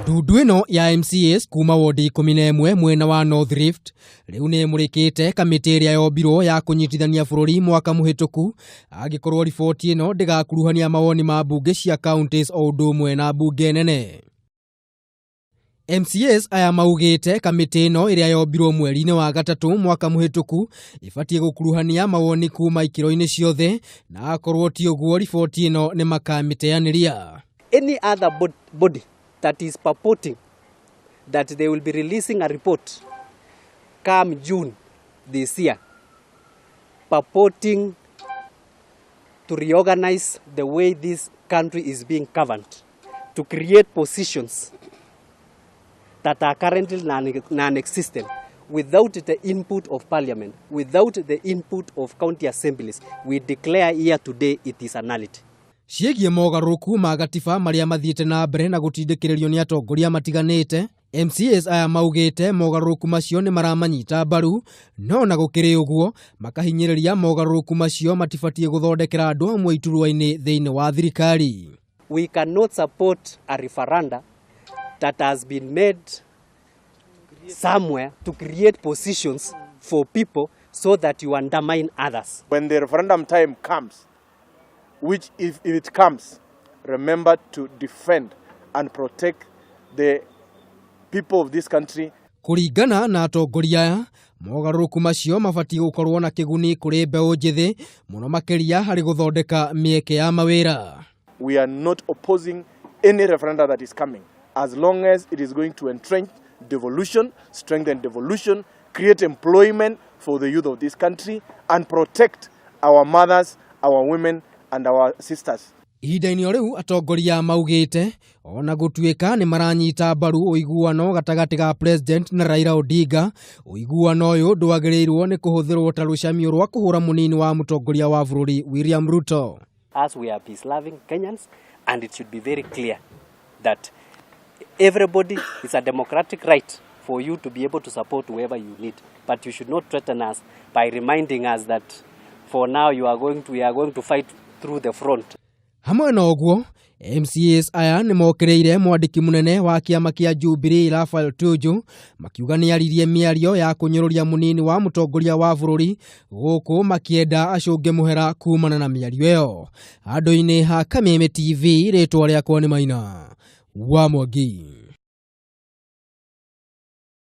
Ndundu ĩno ya MCAs kuma wodi 11 mwena wa North Rift riu ni mũrĩkĩte kamĩtĩ ĩrĩa yombirwo ya kũnyitithania bũrũri mwaka mũhĩtũku angĩkorwo riboti ĩno ndĩgakuruhania mawoni ma mbunge cia counties o ũndũ ũmwe na mbunge nene. MCAs aya maugĩte kamĩtĩ ĩno ĩrĩa yombirwo mweri-inĩ wa gatatũ mwaka mũhĩtũku ibatie gũkuruhania mawoni kuma ikĩro-inĩ ciothe na akorwo ti ũguo riboti ĩno nĩ makamĩteanĩria. Any other body that is purporting that they will be releasing a report come June this year, purporting to reorganize the way this country is being governed, to create positions that are currently non-existent, without the input of parliament, without the input of county assemblies, we declare here today it is a nullity. Ciĩgiĩ mogarũrũku ma gatiba marĩa mathiĩte na mbere na gũtindĩkĩrĩrio nĩ atongoria matiganĩte, MCAs aya maugĩte mogarũrũku macio nĩ maramanyita mbaru, no na gũkĩrĩ ũguo makahinyĩrĩria mogarũrũku macio matibatie gũthondekera andũ amwe iturwa-inĩ thĩinĩ wa thirikari. We cannot support a referendum that has been made somewhere to create positions for people so that you undermine others. When the referendum time comes, which if it comes, remember to defend and protect the people of this country. Kũringana na atongoria aya, mogarũrũku macio mabatie gũkorwo na kĩguni kũrĩ mbeũ njĩthĩ mũno makĩria harĩ gũthondeka mĩeke ya mawĩra. We are not opposing any referendum that is coming, as long as it is going to entrench devolution, strengthen devolution, create employment for the youth of this country, and protect our mothers, our women, and our sisters. Ihinda-inĩ rĩu atongoria maugĩte ona gũtuĩka nĩ maranyita mbaru ũiguano gatagatĩ ga president na Raila Odinga, ũiguano ũyũ ndwagĩrĩirwo nĩ kũhũthĩrwo ta rũcamio rwa kũhũra munini wa mutongoria wa bururi William Ruto. As we are peace-loving Kenyans, and it should be very clear that everybody is a democratic right for you to be able to support whoever you need, but you should not threaten us by reminding us that for now we are going to fight through the front. Hamwe na ũguo, MCAs aya nĩ mokĩrĩire mwandiki munene wa kiama kia Jubilee Raphael Tuju makiuga nĩ aririe mĩario ya kũnyũrũria munini wa mutongoria wa bũrũri gũkũ makĩenda acunge muhera kumana na mĩario ĩyo. Handũ-inĩ ha Kameme TV, rĩtwa rĩakwa nĩ Maina wa Mwangi.